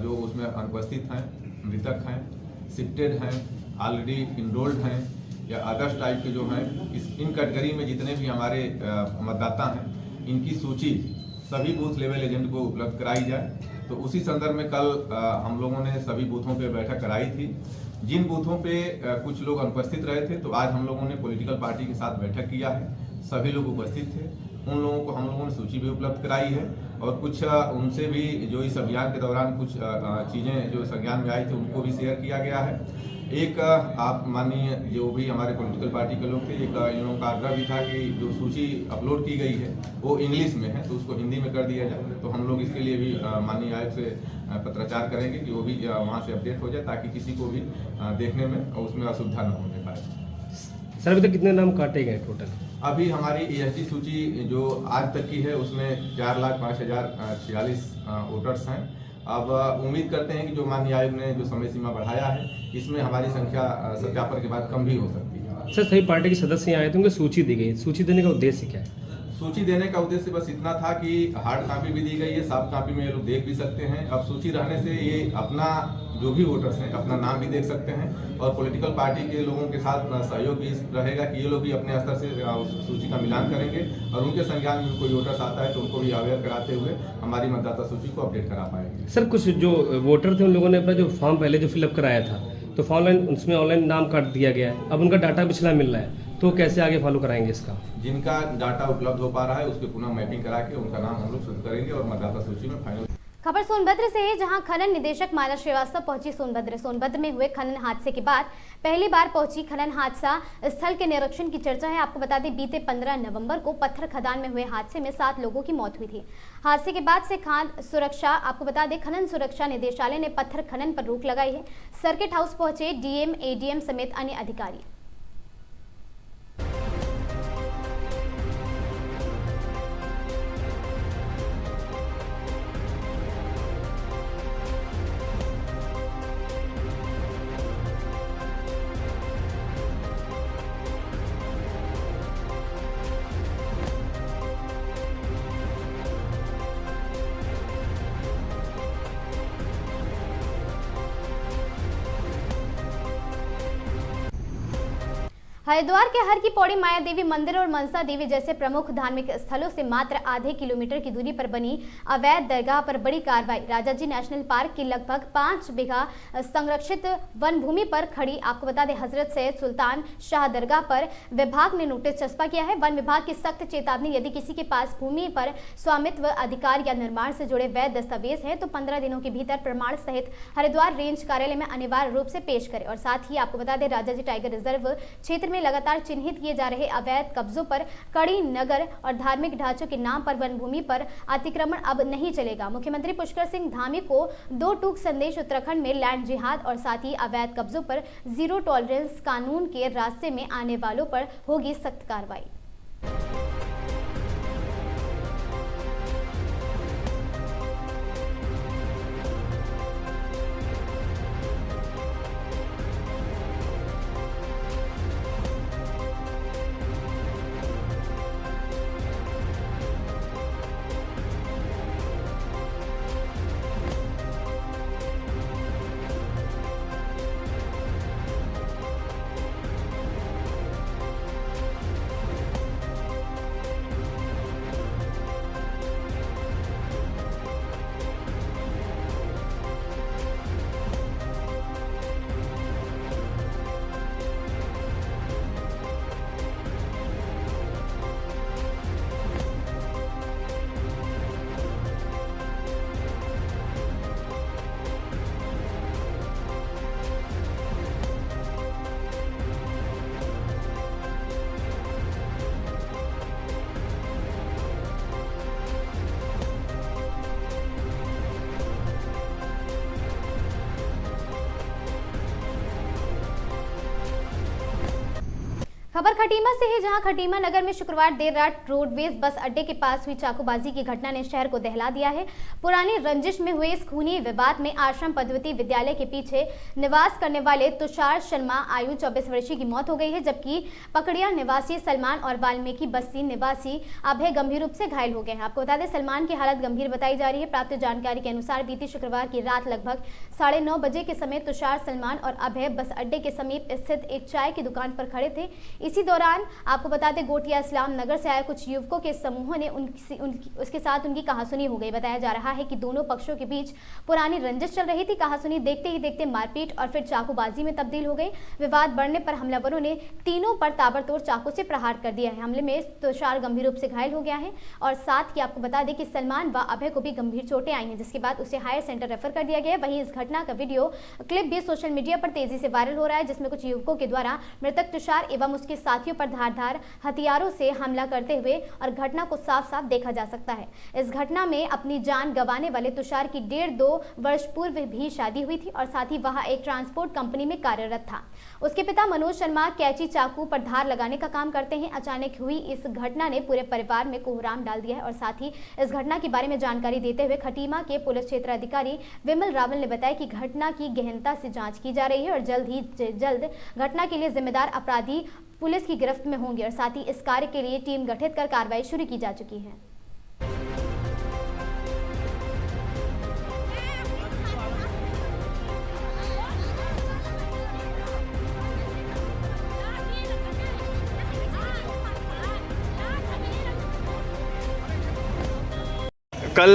जो उसमें अनुपस्थित हैं, मृतक हैं, शिफ्टेड हैं, ऑलरेडी इनरोल्ड हैं या अदर्स टाइप के जो हैं, इन कैटेगरी में जितने भी हमारे मतदाता हैं इनकी सूची सभी बूथ लेवल एजेंट को उपलब्ध कराई जाए। तो उसी संदर्भ में कल हम लोगों ने सभी बूथों पे बैठक कराई थी। जिन बूथों पे कुछ लोग अनुपस्थित रहे थे तो आज हम लोगों ने पॉलिटिकल पार्टी के साथ बैठक किया है, सभी लोग उपस्थित थे, उन लोगों को हम लोगों ने सूची भी उपलब्ध कराई है और कुछ उनसे भी जो इस अभियान के दौरान कुछ चीज़ें जो संज्ञान में आई थी उनको भी शेयर किया गया है। एक आप माननीय जो भी हमारे पॉलिटिकल पार्टी के लोग थे, एक इन लोगों का आग्रह भी था कि जो सूची अपलोड की गई है वो इंग्लिश में है तो उसको हिंदी में कर दिया जाए। तो हम लोग इसके लिए भी माननीय आयोग से पत्राचार करेंगे कि वो भी वहाँ से अपडेट हो जाए ताकि किसी को भी देखने में और उसमें असुविधा न होने पाए। सर अभी तक कितने नाम काटे गए टोटल? अभी हमारी ASD सूची जो आज तक की है उसमें 4,05,046 वोटर्स हैं। अब उम्मीद करते हैं कि जो माननीय आयोग ने जो समय सीमा बढ़ाया है इसमें हमारी संख्या सत्यापन के बाद कम भी हो सकती है। सर सभी पार्टी के सदस्य यहाँ आए थे, उनको सूची दी गई, सूची देने का उद्देश्य क्या है? सूची देने का उद्देश्य बस इतना था कि हार्ड कॉपी भी दी गई है, सॉफ्ट कॉपी में ये लोग देख भी सकते हैं। अब सूची रहने से ये अपना जो भी वोटर्स हैं अपना नाम भी देख सकते हैं और पॉलिटिकल पार्टी के लोगों के साथ सहयोग भी रहेगा कि ये लोग भी अपने स्तर से उस सूची का मिलान करेंगे और उनके संज्ञान में कोई वोटर्स आता है तो उनको भी अवेयर कराते हुए हमारी मतदाता सूची को अपडेट करा पाएंगे। सर कुछ जो वोटर थे उन लोगों ने अपना जो फॉर्म पहले जो फिलअप कराया था तो ऑनलाइन उसमें ऑनलाइन नाम काट दिया गया है, अब उनका डाटा पिछला मिल रहा है, तो कैसे आगे फॉलो कराएंगे इसका? जिनका डाटा उपलब्ध हो पा रहा है उसके पुनः मैपिंग करा के उनका नाम हम लोग शुरू करेंगे और मतदाता सूची में फाइनल। खबर सोनभद्र से है, जहां खनन निदेशक माला श्रीवास्तव पहुंची सोनभद्र में हुए खनन हादसे के बाद पहली बार पहुंची खनन हादसा स्थल के निरीक्षण की चर्चा है। आपको बता दें बीते 15 नवंबर को पत्थर खदान में हुए हादसे में 7 लोगों की मौत हुई थी। हादसे के बाद से खान सुरक्षा आपको बता दें खनन सुरक्षा निदेशालय ने पत्थर खनन पर रोक लगाई है। सर्किट हाउस पहुंचे डीएम एडीएम समेत अन्य अधिकारी। हरिद्वार के हर की पौड़ी माया देवी मंदिर और मनसा देवी जैसे प्रमुख धार्मिक स्थलों से मात्र आधे किलोमीटर की दूरी पर बनी अवैध दरगाह पर बड़ी कार्रवाई। राजाजी नेशनल पार्क की लगभग 5 बीघा संरक्षित वन भूमि पर खड़ी आपको बता दें हजरत सैयद सुल्तान शाह दरगाह पर विभाग ने नोटिस चस्पा किया है। वन विभाग की सख्त चेतावनी, यदि किसी के पास भूमि पर स्वामित्व अधिकार या निर्माण से जुड़े वैध दस्तावेज है तो 15 दिनों के भीतर प्रमाण सहित हरिद्वार रेंज कार्यालय में अनिवार्य रूप से पेश करें। और साथ ही आपको बता दें राजाजी टाइगर रिजर्व क्षेत्र में लगातार चिन्हित किए जा रहे अवैध कब्जों पर कड़ी नगर और धार्मिक ढांचों के नाम पर वन भूमि पर अतिक्रमण अब नहीं चलेगा। मुख्यमंत्री पुष्कर सिंह धामी को 2 टूक संदेश। उत्तराखंड में लैंड जिहाद और साथ ही अवैध कब्जों पर जीरो टॉलरेंस कानून के रास्ते में आने वालों पर होगी सख्त कार्रवाई। खबर खटीमा से है, जहां खटीमा नगर में शुक्रवार देर रात रोडवेज बस अड्डे के पास हुई चाकूबाजी की घटना ने शहर को दहला दिया है। पुरानी रंजिश में हुए इस खूनी विवाद में आश्रम पद्वती विद्यालय के पीछे निवास करने वाले तुषार शर्मा आयु 24 वर्षीय की मौत हो गई है, जबकि पकड़िया निवासी सलमान और वाल्मीकि बस्ती निवासी अभय गंभीर रूप से घायल हो गए हैं। आपको बता दें सलमान की हालत गंभीर बताई जा रही है। प्राप्त जानकारी के अनुसार बीती शुक्रवार की रात लगभग 9:30 बजे के समय तुषार, सलमान और अभय बस अड्डे के समीप स्थित एक चाय की दुकान पर खड़े थे। इसी दौरान आपको बता दें गोटिया इस्लाम नगर से आए कुछ युवकों के समूह ने उसके साथ उनकी कहासुनी हो गई। बताया जा रहा है कि दोनों पक्षों के बीच पुरानी रंजिश चल रही थी। कहासुनी देखते ही देखते मारपीट और फिर चाकूबाजी में तब्दील हो गई। विवाद बढ़ने पर हमलावरों ने तीनों पर ताबड़तोड़ चाकू से प्रहार कर दिया है। हमले में तुषार गंभीर रूप से घायल हो गया है और साथ ही आपको बता दें कि सलमान व अभय को भी गंभीर चोटें आई हैं, जिसके बाद उसे हायर सेंटर रेफर कर दिया गया। वहीं इस घटना का वीडियो क्लिप भी सोशल मीडिया पर तेजी से वायरल हो रहा है, जिसमें कुछ युवकों के द्वारा मृतक तुषार एवं उसके साथियों पर धारदार हथियारों से हमला करते हुए और घटना को साफ साफ देखा जा सकता है। इस घटना में अपनी जान गंवाने वाले तुषार की 1.5-2 वर्ष पूर्व भी शादी हुई थी और साथ ही वह एक ट्रांसपोर्ट कंपनी में कार्यरत था। उसके पिता मनोज शर्मा कैंची चाकू पर धार लगाने का काम करते हैं। अचानक हुई इस घटना ने पूरे परिवार में कोहराम डाल दिया है और साथ ही इस घटना के बारे में जानकारी देते हुए खटीमा के पुलिस क्षेत्र अधिकारी विमल रावल ने बताया कि घटना की गहनता से जांच की जा रही है और जल्द घटना के लिए जिम्मेदार अपराधी पुलिस की गिरफ्त में होंगे और साथ ही इस कार्य के लिए टीम गठित कर कार्रवाई शुरू की जा चुकी है। कल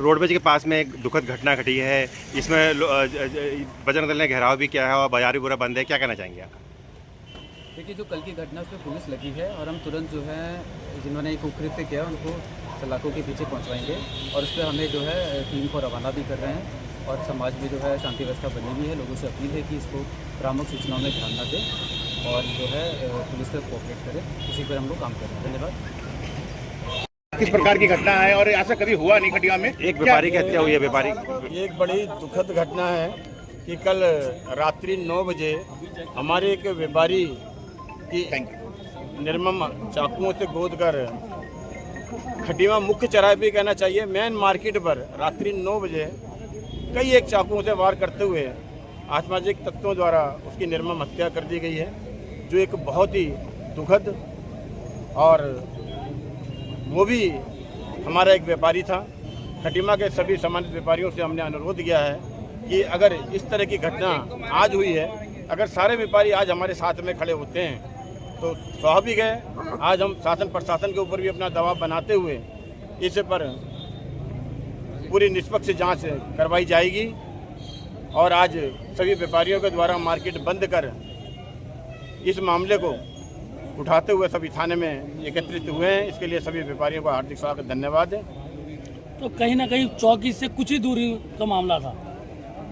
रोडवेज के पास में एक दुखद घटना घटी है। इसमें बजरंग दल ने घेराव भी किया है और बाजार भी पूरा बंद है। क्या कहना चाहेंगे आप? देखिए, जो कल की घटना उस पर पुलिस लगी है और हम तुरंत जो है जिन्होंने एक कुकृत्य किया उनको सलाखों के पीछे पहुंचवाएंगे और उस पर हमें जो है टीम को रवाना भी कर रहे हैं और समाज में जो है शांति व्यवस्था बनी हुई है। लोगों से अपील है कि इसको भ्रामक सूचनाओं में ध्यान न दें और जो है पुलिस से कोऑपरेट करें। उसी पर हम लोग काम कर रहे हैं। धन्यवाद। किस प्रकार की घटना है और ऐसा कभी हुआ नहीं खटिया में? एक व्यापारी की हत्या हुई है। व्यापारी, ये एक बड़ी दुखद घटना है कि कल रात्रि 9 बजे हमारे एक व्यापारी की निर्मम चाकुओं से गोद कर खटिया मुख्य चौराहे पे कहना चाहिए मेन मार्केट पर रात्रि 9 बजे कई एक चाकुओं से वार करते हुए असामाजिक तत्वों द्वारा उसकी निर्मम हत्या कर दी गई है, जो एक बहुत ही दुखद और वो भी हमारा एक व्यापारी था। खटीमा के सभी सम्मानित व्यापारियों से हमने अनुरोध किया है कि अगर इस तरह की घटना आज हुई है, अगर सारे व्यापारी आज हमारे साथ में खड़े होते हैं तो स्वाभाविक है आज हम शासन प्रशासन के ऊपर भी अपना दबाव बनाते हुए इस पर पूरी निष्पक्ष जांच करवाई जाएगी और आज सभी व्यापारियों के द्वारा मार्केट बंद कर इस मामले को उठाते हुए सभी थाने में एकत्रित हुए हैं। इसके लिए सभी व्यापारियों का हार्दिक स्वागत, धन्यवाद है। तो कहीं ना कहीं चौकी से कुछ ही दूरी का मामला था।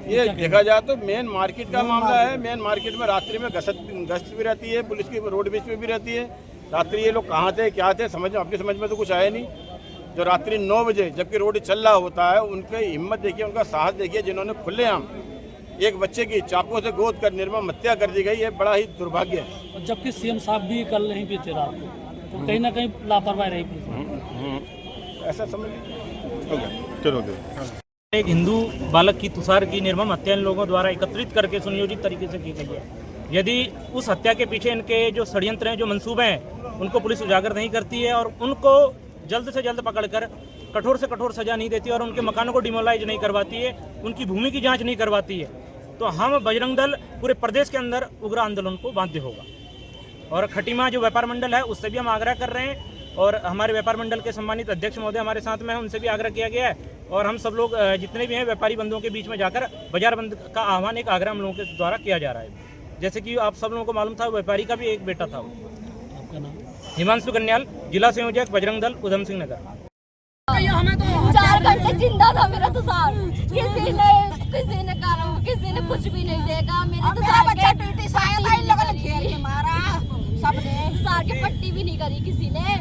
ये देखा जाए तो मेन मार्केट का मामला है। मेन मार्केट में रात्रि में गश्त भी रहती है, पुलिस की रोडवेज पे भी रहती है। रात्रि ये लोग कहाँ थे क्या थे समझ में अपनी समझ में तो कुछ आया नहीं। जो रात्रि 9 बजे जबकि रोड चल रहा होता है, उनकी हिम्मत देखिए, उनका साहस देखिए, जिन्होंने खुलेआम एक बच्चे की चाकुओं से गोद कर निर्मम हत्या कर दी गई है। बड़ा ही दुर्भाग्य है। जबकि सीएम साहब भी कल नहीं पीते रात को, तो कहीं ना कहीं लापरवाही रही पुलिस। ऐसा समझ चलो। एक हिंदू बालक की तुषार की निर्मम हत्या इन लोगों द्वारा एकत्रित करके सुनियोजित तरीके से की गई है। यदि उस हत्या के पीछे इनके जो षड्यंत्र हैं, जो मंसूबे हैं, उनको पुलिस उजागर नहीं करती है और उनको जल्द से जल्द पकड़कर कठोर से कठोर सजा नहीं देती और उनके मकानों को डिमोलाइज नहीं करवाती है, उनकी भूमि की जांच नहीं करवाती है, तो हम बजरंग दल पूरे प्रदेश के अंदर उग्र आंदोलन को बाध्य होगा। और खटीमा जो व्यापार मंडल है उससे भी हम आग्रह कर रहे हैं और हमारे व्यापार मंडल के सम्मानित अध्यक्ष महोदय हमारे साथ में हैं, उनसे भी आग्रह किया गया है और हम सब लोग जितने भी हैं व्यापारी बंधुओं के बीच में जाकर बाजार बंद का आह्वान एक आग्रह हम लोगों के द्वारा किया जा रहा है। जैसे कि आप सब लोगों को मालूम था, व्यापारी का भी एक बेटा था। हिमांशु कन्याल, जिला संयोजक बजरंग दल, उधम सिंह नगर। 4 घंटे जिंदा था मेरा तुषार, किसी ने कहा, किसी ने कुछ भी नहीं देखा। मेरे तुषार बच्चा ड्यूटी से आया था, इन लोगों ने घेर के मारा सबने। तुषार की पट्टी भी नहीं करी किसी ने।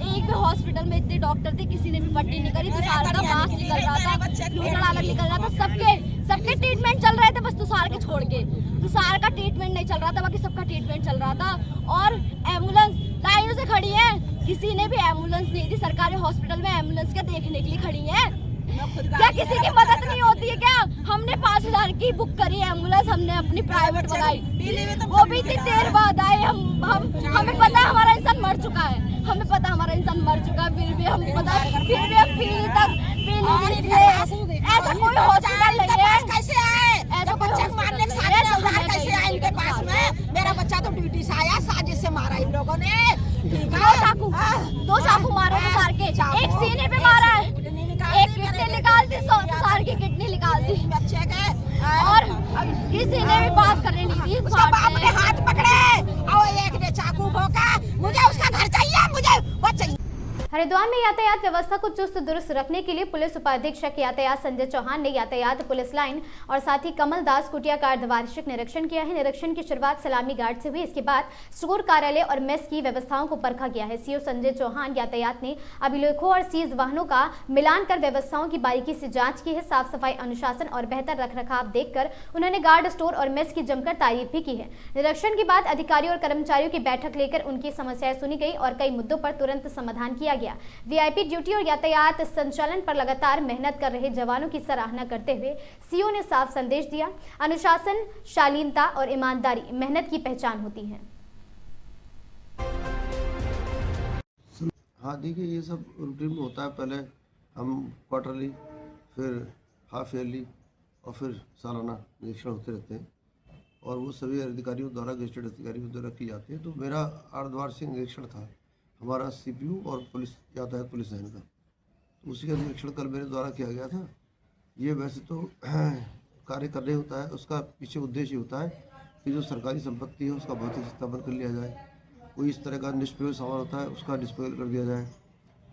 एक भी हॉस्पिटल में इतने डॉक्टर थे, किसी ने भी पट्टी नहीं करी। तुषार का मांस निकल रहा था, लूथड़ा अलग निकल रहा था। सबके ट्रीटमेंट चल रहे थे, बस तुषार के छोड़ के। तुषार का ट्रीटमेंट नहीं चल रहा था, बाकी सबका ट्रीटमेंट चल रहा था। और एम्बुलेंस लाइनों से खड़ी है, किसी ने भी एम्बुलेंस नहीं दी। सरकारी हॉस्पिटल में एम्बुलेंस क्या देखने के लिए खड़ी है? क्या किसी की मदद नहीं होती है क्या? हमने 5000 की बुक करी एम्बुलेंस, हमने अपनी प्राइवेट मंगाई, वो भी इतनी देर बाद आए। हमें पता है हमारा इंसान मर चुका है, हमें पता हमारा इंसान मर चुका है, फिर भी हम पता फिर भी हम पीली तक ऐसा कोई हॉस्पिटल नहीं है। कैसे आए ऐसा बच्चा मारने कैसे आए इनके पास में? मेरा बच्चा तो ड्यूटी से आया, साजिश से मारा इन लोगों ने। 2 चाकू मारे तुषार के, एक सीने पे मारा है, एक किडनी निकाल दी, तुषार की किडनी निकाल दी बच्चे के। और किसी ने भी बात करने नहीं दी। उसका बाप ने हाथ पकड़े और एक ने चाकू भोंका। मुझे उसका घर चाहिए, मुझे वो चाहिए। हरिद्वार में यातायात व्यवस्था को चुस्त दुरुस्त रखने के लिए पुलिस उपाधीक्षक यातायात संजय चौहान ने यातायात पुलिस लाइन और साथ ही कमल दास कुटिया का अर्धवार्षिक निरीक्षण किया है। निरीक्षण की शुरुआत सलामी गार्ड से हुई। इसके बाद स्टोर कार्यालय और मेस की व्यवस्थाओं को परखा गया है। सीओ संजय चौहान यातायात ने अभिलेखों और सीज वाहनों का मिलान कर व्यवस्थाओं की बारीकी से जांच की है। साफ सफाई, अनुशासन और बेहतर रखरखाव देखकर उन्होंने गार्ड, स्टोर और मेस की जमकर तारीफ भी की है। निरीक्षण के बाद अधिकारियों और कर्मचारियों की बैठक लेकर उनकी समस्याएं सुनी गई और कई मुद्दों पर तुरंत समाधान किया गया। वीआईपी ड्यूटी और यातायात संचालन पर लगातार मेहनत कर रहे जवानों की सराहना करते हुए सीओ ने साफ संदेश दिया, अनुशासन, शालीनता और ईमानदारी मेहनत की पहचान होती है। हाँ देखिए, ये सब रूटीन में होता है। पहले हम क्वार्टरली, फिर हाफ ईयरली और फिर सालाना निरीक्षण होते रहते हैं और वो सभी अधिकारियों द्वारा, गजेटेड अधिकारियों द्वारा की जाती है। तो मेरा 8 द्वार से निरीक्षण था हमारा CPU और पुलिस यातायात पुलिस लाइन का, तो उसी का निरीक्षण कल मेरे द्वारा किया गया था। ये वैसे तो कार्य करने होता है, उसका पीछे उद्देश्य होता है कि जो सरकारी संपत्ति है उसका भौतिक सत्यापन कर लिया जाए, कोई इस तरह का निष्प्रयोग सामान होता है उसका डिस्पोजल कर दिया जाए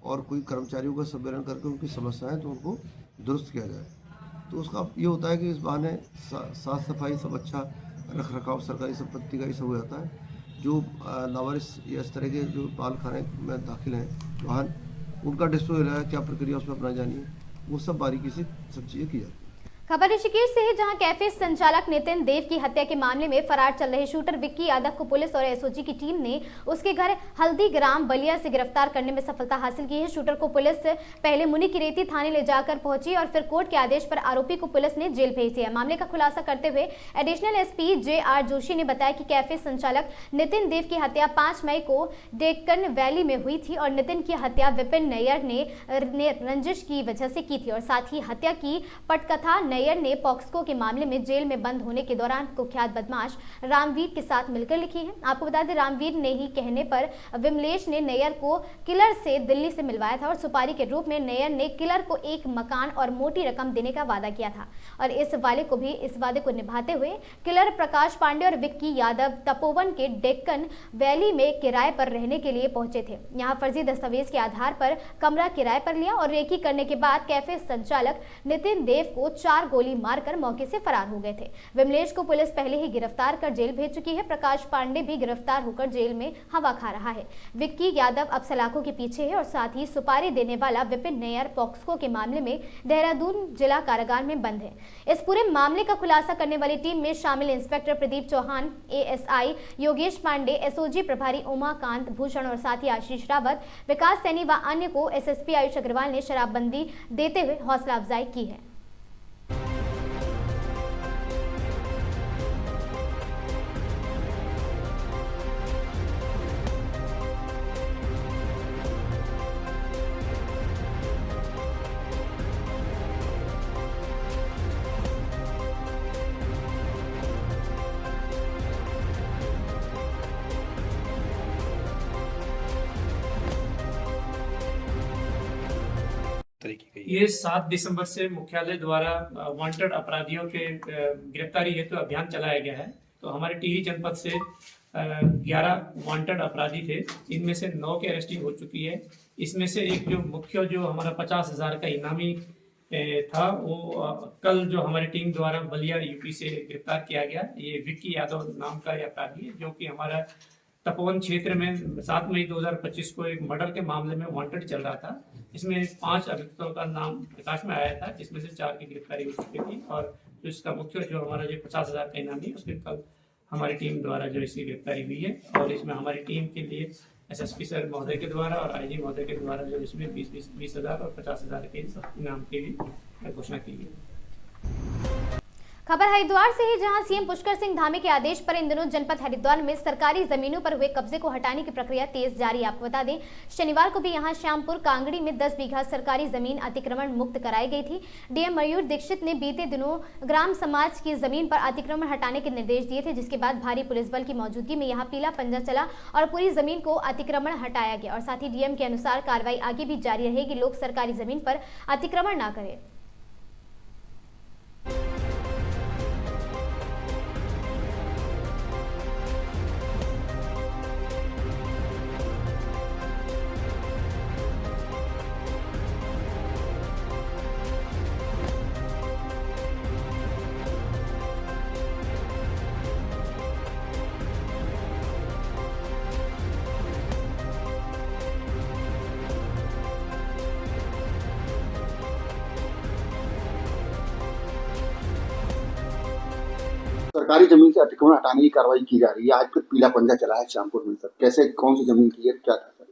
और कोई कर्मचारियों का सम्मेलन करके उनकी समस्याएं तो उनको दुरुस्त किया जाए। तो उसका ये होता है कि इस बहाने साफ सफाई सब अच्छा, रख रखाव सरकारी संपत्ति का ही सब हो जाता है। जो लावारिस या इस तरह के जो पाल खाने में दाखिल हैं वाहन, उनका डिस्पोजल है, क्या प्रक्रिया उसमें अपनाई जानी है, वो सब बारीकी से सब चीज़ें की जाती हैं। खबर ऋषिकेश से है, जहां कैफे संचालक नितिन देव की हत्या के मामले में फरार चल रहे शूटर विक्की यादव को पुलिस और एसओजी की टीम ने उसके घर हल्दीग्राम बलिया से गिरफ्तार करने में सफलता हासिल की है। शूटर को पुलिस पहले मुनिकिरेती थाने ले जाकर पहुंची और फिर कोर्ट के आदेश पर आरोपी को पुलिस ने जेल भेज दिया। मामले का खुलासा करते हुए एडिशनल एसपी JR जोशी ने बताया कि कैफे संचालक नितिन देव की हत्या 5 मई को डेक्कन वैली में हुई थी और नितिन की हत्या विपिन नैयर ने रंजिश की वजह से की थी और साथ ही हत्या की पटकथा नैयर ने पॉक्सको के मामले में जेल में बंद होने के दौरान कुख्यात बदमाश रामवीर के साथ मिलकर लिखी है। आपको बता दें, रामवीर ने ही कहने पर विमलेश ने नैयर को किलर से दिल्ली से मिलवाया था और सुपारी के रूप में नैयर ने किलर को एक मकान और मोटी रकम देने का वादा किया था और इस वादे को निभाते हुए किलर प्रकाश पांडे और विक्की यादव तपोवन के डेक्कन वैली में किराए पर रहने के लिए पहुंचे थे। यहाँ फर्जी दस्तावेज के आधार पर कमरा किराए पर लिया और रेकी करने के बाद कैफे संचालक नितिन देव को 4 गोली मारकर मौके से फरार हो गए थे। विमलेश को पुलिस पहले ही गिरफ्तार कर जेल भेज चुकी है। प्रकाश पांडे भी गिरफ्तार होकर जेल में हवा खा रहा है। विक्की यादव अब सलाखों के पीछे है और साथ ही सुपारी देने वाला विपिन नैयर पॉक्सको के मामले में देहरादून जिला कारागार में बंद है। इस पूरे मामले का खुलासा करने वाली टीम में शामिल inspector Pradeep Chauhan, ASI Yogesh Pandey, SOG प्रभारी उमाकांत भूषण और साथ ही आशीष रावत, विकास सैनी व अन्य को SSP आयुष अग्रवाल ने शराबबंदी देते हुए हौसला अफजाई की है। ये 7 दिसंबर से मुख्यालय द्वारा वांटेड अपराधियों के गिरफ्तारी हेतु अभियान चलाया गया है। तो हमारे टिहरी जनपद से 11 वांटेड अपराधी थे, इनमें से 9 की अरेस्टिंग हो चुकी है। इसमें से एक जो मुख्य जो हमारा 50,000 का इनामी था, वो कल जो हमारी टीम द्वारा बलिया यूपी से गिरफ्तार किया गया। ये विक्की यादव नाम का ये अपराधी है, जो कि हमारा तपोवन क्षेत्र में 7 मई 2025 को एक मर्डर के मामले में वांटेड चल रहा था। इसमें 5 अभियुक्तों का नाम प्रकाश में आया था, जिसमें से 4 की गिरफ्तारी हो चुकी थी और जो इसका मुख्य जो हमारा जो 50,000 का इनामी है, उसके कल हमारी टीम द्वारा जो इसकी गिरफ्तारी हुई है। और इसमें हमारी टीम के लिए SSP सर महोदय के द्वारा और IG महोदय के द्वारा जो इसमें 20,000 और 50,000 के इनाम की भी घोषणा की गई। खबर हरिद्वार से है, जहां CM पुष्कर सिंह धामी के आदेश पर इन दिनों जनपद हरिद्वार में सरकारी जमीनों पर हुए कब्जे को हटाने की प्रक्रिया तेज जारी है। आपको बता दें, शनिवार को भी यहां श्यामपुर कांगड़ी में 10 बीघा सरकारी जमीन अतिक्रमण मुक्त कराई गई थी। DM मयूर दीक्षित ने बीते दिनों ग्राम समाज की जमीन पर अतिक्रमण हटाने के निर्देश दिए थे, जिसके बाद भारी पुलिस बल की मौजूदगी में यहाँ पीला पंजा चला और पूरी जमीन को अतिक्रमण हटाया गया। और साथ ही DM के अनुसार कार्रवाई आगे भी जारी रहेगी, लोग सरकारी जमीन पर अतिक्रमण न करें। सरकारी जमीन से अतिक्रमण हटाने की कार्रवाई की जा रही है। आज फिर पीला पंजा चला है श्यामपुर में। सर कैसे, कौन सी जमीन की है, क्या था सर?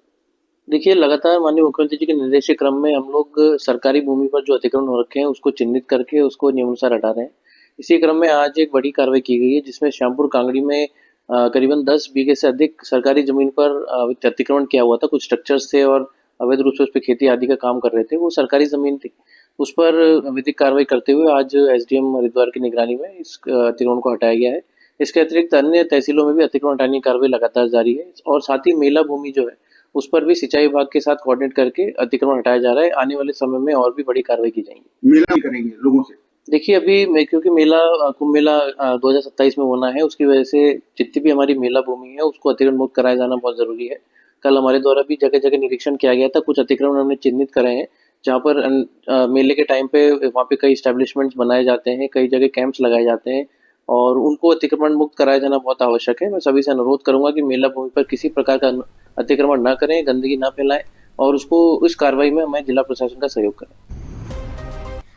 देखिए, लगातार माननीय मुख्यमंत्री जी के निर्देश के क्रम में हम लोग सरकारी भूमि पर जो अतिक्रमण हो रखे हैं उसको चिन्हित करके उसको नियमानुसार हटा रहे हैं। इसी क्रम में आज एक बड़ी कार्रवाई की गई है, जिसमें श्यामपुर कांगड़ी में करीबन 10 बीघे से अधिक सरकारी जमीन पर अतिक्रमण किया हुआ था। कुछ स्ट्रक्चर्स थे और अवैध रूप से उस पर खेती आदि का काम कर रहे थे, वो सरकारी ज़मीन थी। उस पर विधिक कार्रवाई करते हुए आज एसडीएम हरिद्वार की निगरानी में इस अतिक्रमण को हटाया गया है। इसके अतिरिक्त अन्य तहसीलों में भी अतिक्रमण हटाने की कार्रवाई लगातार जारी है और साथ ही मेला भूमि जो है उस पर भी सिंचाई विभाग के साथ कोऑर्डिनेट करके अतिक्रमण हटाया जा रहा है। आने वाले समय में और भी बड़ी कार्रवाई की जाएगी। मेला भी करेंगे लोगों से। देखिए अभी क्योंकि कुंभ मेला 2027 में होना है, उसकी वजह से जितनी भी हमारी मेला भूमि है उसको अतिक्रमण मुक्त कराया जाना बहुत जरूरी है। कल हमारे द्वारा भी जगह जगह निरीक्षण किया गया था, कुछ अतिक्रमण हमने चिन्हित करे हैं जहाँ पर मेले के टाइम पे वहाँ पे कई स्टैब्लिशमेंट्स बनाए जाते हैं, कई जगह कैंप्स लगाए जाते हैं और उनको अतिक्रमण मुक्त कराया जाना बहुत आवश्यक है। मैं सभी से अनुरोध करूंगा कि मेला भूमि पर किसी प्रकार का अतिक्रमण न करें, गंदगी न फैलाएं और उसको इस कार्रवाई में हमें जिला प्रशासन का सहयोग करें।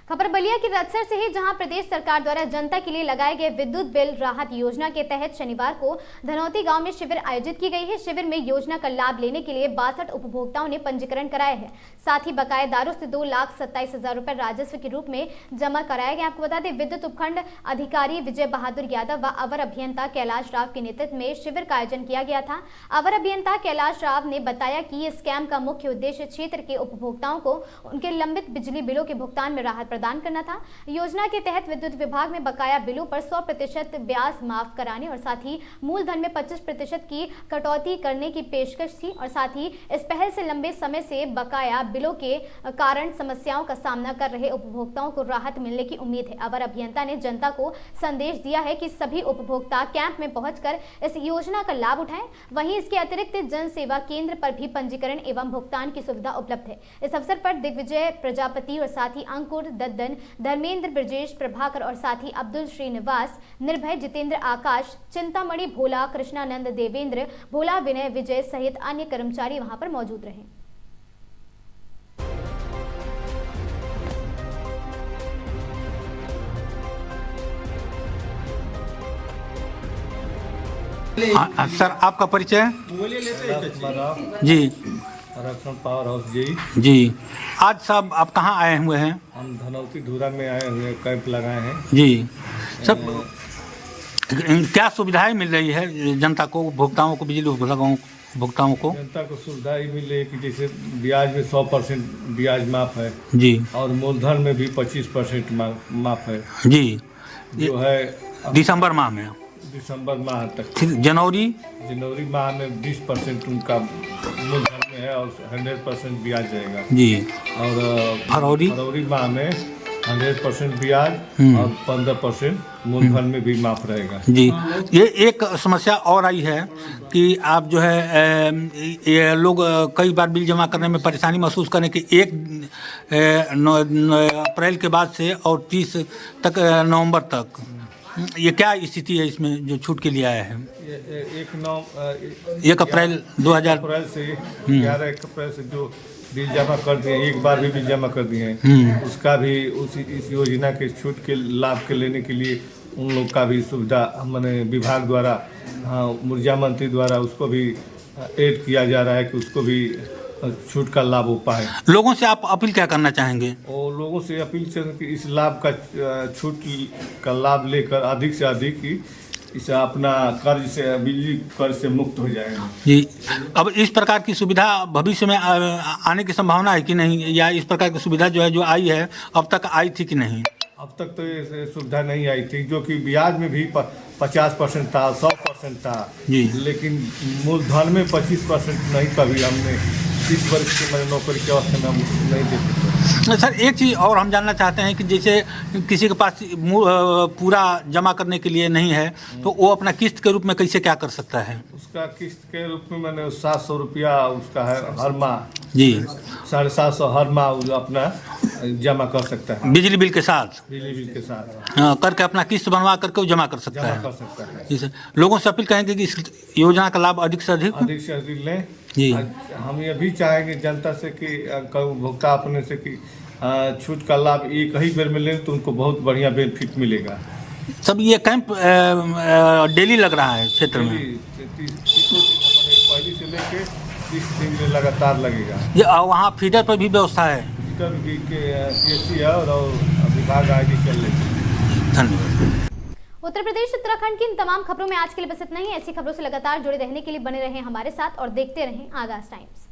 खबर बलिया के रतसर से है, जहां प्रदेश सरकार द्वारा जनता के लिए लगाए गए विद्युत बिल राहत योजना के तहत शनिवार को धनौती गांव में शिविर आयोजित की गई है। शिविर में योजना का लाभ लेने के लिए 62 उपभोक्ताओं ने पंजीकरण कराया है। साथ ही बकायेदारों से 2,27,000 रुपए राजस्व के रूप में जमा कराया गया। आपको बता दें, विद्युत उपखंड अधिकारी विजय बहादुर यादव व अवर अभियंता कैलाश राव के नेतृत्व में शिविर का आयोजन किया गया था। अवर अभियंता कैलाश राव ने बताया कि इस कैंप का मुख्य उद्देश्य क्षेत्र के उपभोक्ताओं को उनके लंबित बिजली बिलों के भुगतान में राहत प्रदान करना था। योजना के तहत विद्युत विभाग में बकाया बिलों पर 100% ब्याज माफ कराने और साथ ही मूलधन में 25% की कटौती करने की पेशकश थी और साथ ही इस पहल से लंबे समय से बकाया बिलों के कारण समस्याओं का सामना कर रहे उपभोक्ताओं को राहत मिलने की उम्मीद है। अवर अभियंता ने जनता को संदेश दिया है कि सभी उपभोक्ता कैंप में पहुंचकर इस योजना का लाभ उठाएं। वहीं इसके अतिरिक्त जन सेवा केंद्र पर भी पंजीकरण एवं भुगतान की सुविधा उपलब्ध है। इस अवसर पर दिग्विजय प्रजापति और साथ ही अंकुर दद्दन, धर्मेंद्र, ब्रजेश, प्रभाकर और साथ ही अब्दुल, श्रीनिवास, निर्भय, जितेंद्र, आकाश, चिंतामणि, भोला, कृष्णानंद, देवेंद्र, भोला, विनय, विजय सहित अन्य कर्मचारी वहां पर मौजूद रहे। सर आपका परिचय? जी आरक्षण पावर हाउस जी। आज सब आप कहाँ आए हुए हैं? हम धनौती धूरा में आए हुए, कैंप लगाए हैं जी। सब क्या सुविधाएं मिल रही है जनता को, उपभोक्ताओं को, बिजली उपभोक्ताओं को? जनता को सुविधा ही मिल रही है कि जैसे ब्याज में 100% ब्याज माफ है जी और मूलधन में भी 25% माफ है जी। जो है दिसंबर माह में, दिसंबर माह तक। जनवरी माह में 20% उनका मूलधन में है और 100% ब्याज रहेगा जी। और फरवरी माह में 100% ब्याज और 15% मूलधन में भी माफ रहेगा जी। ये एक समस्या और आई है कि आप जो है ये लोग कई बार बिल जमा करने में परेशानी महसूस करें कि 1 अप्रैल के बाद से और 30 तक नवंबर तक, ये क्या स्थिति है इसमें जो छूट के लिए आया है? 1 अप्रैल 2000 से 11 अप्रैल से जो बिल जमा कर दिए, एक बार भी बिल जमा कर दिए हैं, उसका भी इस योजना के छूट के लाभ के लेने के लिए उन लोग का भी सुविधा मैंने विभाग द्वारा, ऊर्जा मंत्री द्वारा उसको भी ऐड किया जा रहा है कि उसको भी छूट का लाभ हो पाए। लोगों से आप अपील क्या करना चाहेंगे? और लोगों से अपील से कि इस लाभ का छूट का लाभ लेकर अधिक से अधिक इसे अपना कर्ज से, बिजली कर्ज से मुक्त हो जाएंगे जी। अब इस प्रकार की सुविधा भविष्य में आने की संभावना है कि नहीं, या इस प्रकार की सुविधा जो है जो आई है अब तक आई थी कि नहीं? अब तक तो ये सुविधा नहीं आई थी, जो कि ब्याज में भी 50% था, 100% था जी, लेकिन मूलधन में 25% नहीं कभी हमने 30 वर्ष की मैंने नौकरी के अवस्था में हम नहीं देते। सर एक चीज़ और हम जानना चाहते हैं कि जैसे किसी के पास पूरा जमा करने के लिए नहीं है तो वो अपना किस्त के रूप में कैसे क्या कर सकता है? उसका किस्त के रूप में मैंने 700 रुपया उसका है हर माह जी, 750 हर माह अपना जमा कर सकता है बिजली बिल के साथ। बिजली बिल के साथ करके अपना किस्त बनवा करके वो जमा कर सकता है। जी सर, लोगों से अपील कहेंगे कि इस योजना का लाभ अधिक से अधिक लें जी। हम ये भी चाहेंगे जनता से कि उपभोक्ता अपने से कि छूट का लाभ एक ही बेर में लें तो उनको बहुत बढ़िया बेनिफिट मिलेगा। सब ये कैंप डेली लग रहा है क्षेत्र में? पहली से लेके 30 दिन में लगातार लगेगा। ये वहाँ फीडर पर भी व्यवस्था है? फीडर भी CSC है और विभाग आगे चल रही है। धन्यवाद। उत्तर प्रदेश उत्तराखंड की इन तमाम खबरों में आज के लिए बस इतना ही। ऐसी खबरों से लगातार जुड़े रहने के लिए बने रहें हमारे साथ और देखते रहें आगाज टाइम्स।